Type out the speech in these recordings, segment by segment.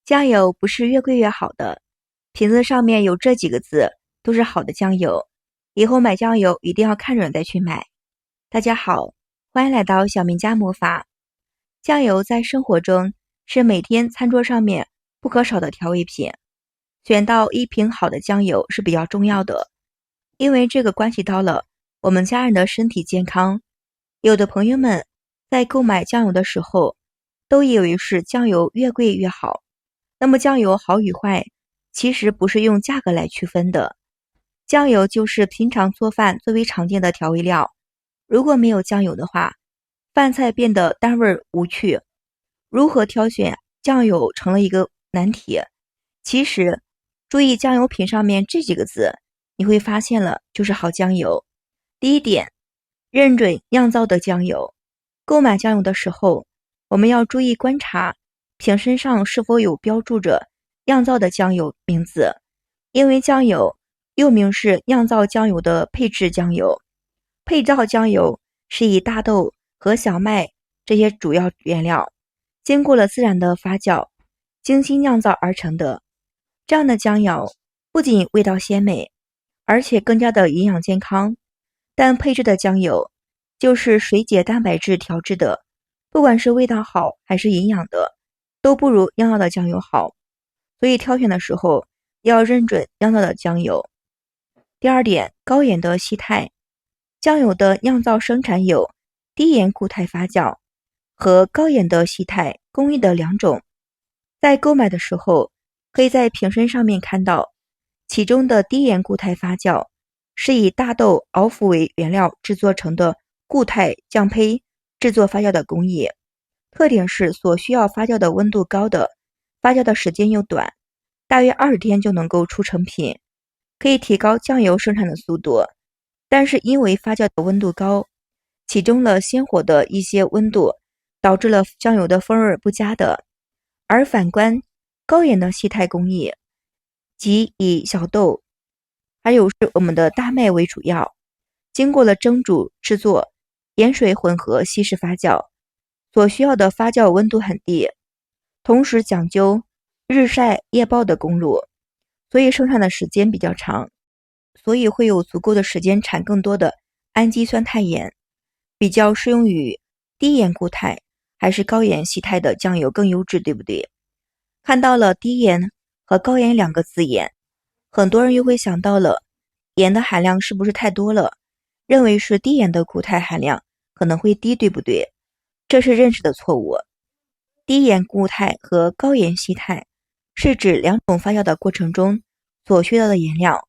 酱油不是越贵越好的，瓶子上面有这几个字都是好的酱油，以后买酱油一定要看准再去买。大家好，欢迎来到小明家魔法。酱油在生活中是每天餐桌上面不可少的调味品，选到一瓶好的酱油是比较重要的，因为这个关系到了我们家人的身体健康。有的朋友们在购买酱油的时候，都以为是酱油越贵越好。那么酱油好与坏，其实不是用价格来区分的。酱油就是平常做饭最为常见的调味料，如果没有酱油的话，饭菜变得单味无趣。如何挑选酱油成了一个难题。其实，注意酱油瓶上面这几个字，你会发现了就是好酱油。第一点，认准酿造的酱油。购买酱油的时候，我们要注意观察瓶身上是否有标注着酿造的酱油名字，因为酱油又名是酿造酱油的配制酱油。配造酱油是以大豆和小麦这些主要原料，经过了自然的发酵，精心酿造而成的。这样的酱油不仅味道鲜美，而且更加的营养健康。但配制的酱油就是水解蛋白质调制的，不管是味道好还是营养的，都不如酿造的酱油好，所以挑选的时候要认准酿造的酱油。第二点，高盐的稀态。酱油的酿造生产有低盐固态发酵和高盐的稀态工艺的两种。在购买的时候，可以在瓶身上面看到，其中的低盐固态发酵是以大豆熬服为原料制作成的固态酱胚制作发酵的工艺。特点是所需要发酵的温度高的，发酵的时间又短，大约20天就能够出成品，可以提高酱油生产的速度。但是因为发酵的温度高，其中了鲜活的一些温度，导致了酱油的风味不佳的。而反观高盐的稀态工艺，即以小豆还有是我们的大麦为主要，经过了蒸煮制作，盐水混合稀释发酵，所需要的发酵温度很低，同时讲究日晒夜曝的公路，所以生产的时间比较长，所以会有足够的时间产更多的氨基酸肽盐。比较适用于低盐固态还是高盐稀态的酱油更优质，对不对？看到了低盐和高盐两个字眼，很多人又会想到了盐的含量是不是太多了，认为是低盐的固态含量可能会低，对不对？这是认识的错误。低盐固态和高盐稀态是指两种发酵的过程中所需要的盐量，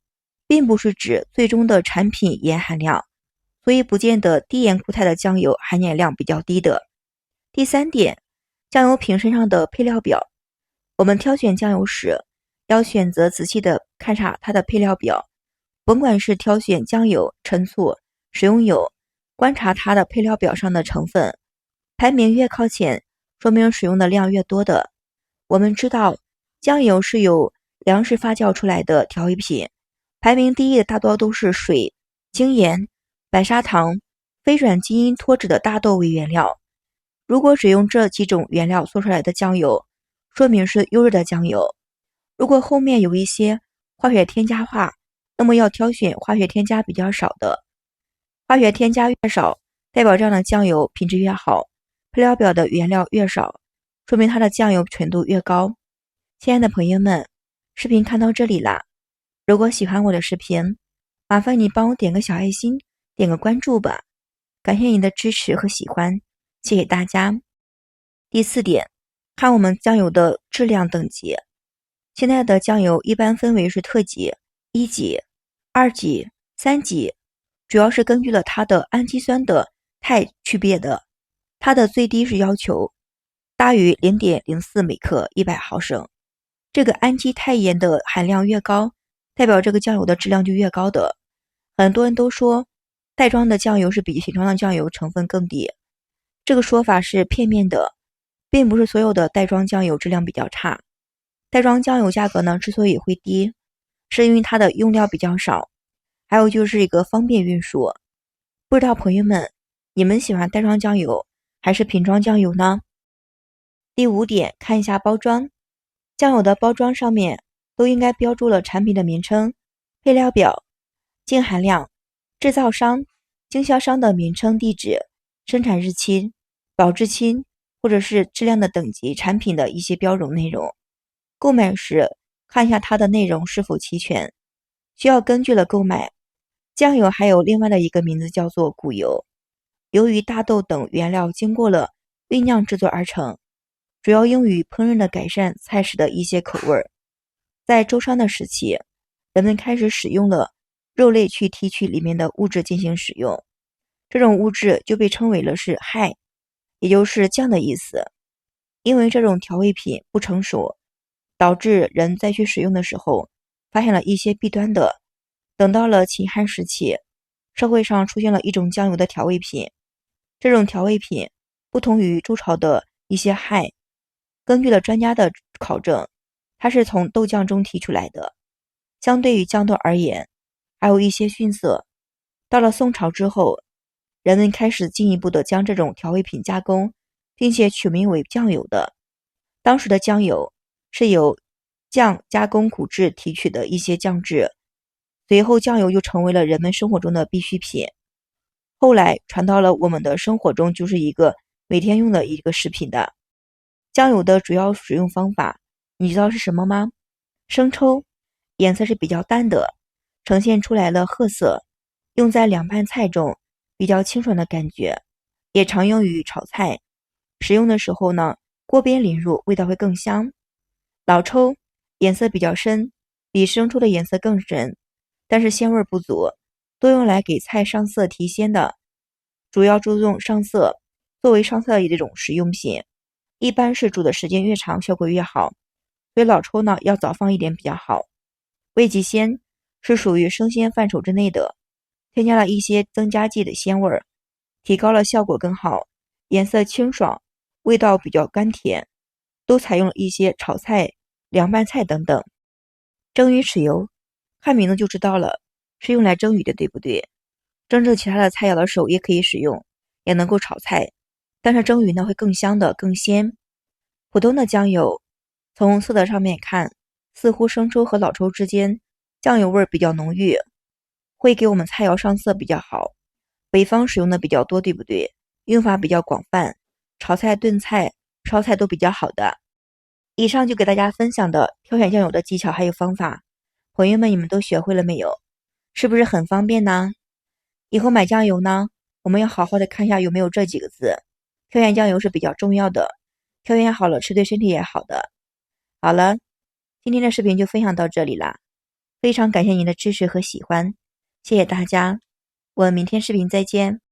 并不是指最终的产品盐含量，所以不见得低盐固态的酱油含盐量比较低的。第三点，酱油瓶身上的配料表。我们挑选酱油时，要选择仔细的看查它的配料表，甭管是挑选酱油、陈醋、食用油，观察它的配料表上的成分，排名越靠前，说明使用的量越多的。我们知道，酱油是由粮食发酵出来的调味品，排名第一的大多都是水、精盐、白砂糖、非转基因脱脂的大豆为原料。如果只用这几种原料做出来的酱油，说明是优质的酱油。如果后面有一些化学添加化，那么要挑选化学添加比较少的。化学添加越少，代表这样的酱油品质越好，配料表的原料越少，说明它的酱油纯度越高。亲爱的朋友们，视频看到这里啦，如果喜欢我的视频，麻烦你帮我点个小爱心，点个关注吧，感谢您的支持和喜欢，谢谢大家。第四点，看我们酱油的质量等级。现在的酱油一般分为是特级、一级、二级、三级，主要是根据了它的氨基酸的肽区别的。它的最低是要求大于 0.04 每克100毫升。这个氨基肽盐的含量越高，代表这个酱油的质量就越高的。很多人都说袋装的酱油是比瓶装的酱油成分更低，这个说法是片面的，并不是所有的袋装酱油质量比较差。袋装酱油价格呢之所以会低，是因为它的用料比较少，还有就是一个方便运输。不知道朋友们，你们喜欢袋装酱油还是瓶装酱油呢？第五点，看一下包装。酱油的包装上面都应该标注了产品的名称、配料表、净含量、制造商、经销商的名称、地址、生产日期、保质期或者是质量的等级、产品的一些标容内容。购买时看一下它的内容是否齐全，需要根据了购买。酱油还有另外的一个名字叫做谷油，由于大豆等原料经过了酝酿制作而成，主要用于烹饪的改善菜式的一些口味。在周商的时期，人们开始使用了肉类去提取里面的物质进行使用，这种物质就被称为了是害，也就是酱的意思。因为这种调味品不成熟，导致人在去使用的时候发现了一些弊端的。等到了秦汉时期，社会上出现了一种酱油的调味品，这种调味品不同于周朝的一些害。根据了专家的考证，它是从豆酱中提出来的，相对于酱豆而言还有一些逊色。到了宋朝之后，人们开始进一步的将这种调味品加工，并且取名为酱油的。当时的酱油是由酱加工苦制提取的一些酱汁，随后酱油就成为了人们生活中的必需品，后来传到了我们的生活中，就是一个每天用的一个食品的。酱油的主要使用方法你知道是什么吗？生抽，颜色是比较淡的，呈现出来了褐色，用在凉拌菜中，比较清爽的感觉，也常用于炒菜。使用的时候呢，锅边淋入，味道会更香。老抽，颜色比较深，比生抽的颜色更深，但是鲜味不足，多用来给菜上色提鲜的，主要注重上色，作为上色的一种食用品，一般是煮的时间越长效果越好，所以老抽呢要早放一点比较好。味极鲜是属于生鲜范畴之内的，添加了一些增加剂的鲜味儿，提高了效果更好，颜色清爽，味道比较甘甜，都采用了一些炒菜、凉拌菜等等。蒸鱼豉油，看名字就知道了，是用来蒸鱼的，对不对？蒸制其他的菜肴的时候也可以使用，也能够炒菜，但是蒸鱼呢会更香的，更鲜。普通的酱油，从色泽上面看，似乎生抽和老抽之间酱油味比较浓郁，会给我们菜肴上色比较好。北方使用的比较多，对不对？用法比较广泛，炒菜、炖菜、烧菜都比较好的。以上就给大家分享的挑选酱油的技巧还有方法，朋友们你们都学会了没有？是不是很方便呢？以后买酱油呢，我们要好好的看一下有没有这几个字，挑选酱油是比较重要的，挑选好了吃对身体也好的。好了，今天的视频就分享到这里啦，非常感谢您的支持和喜欢，谢谢大家，我们明天视频再见。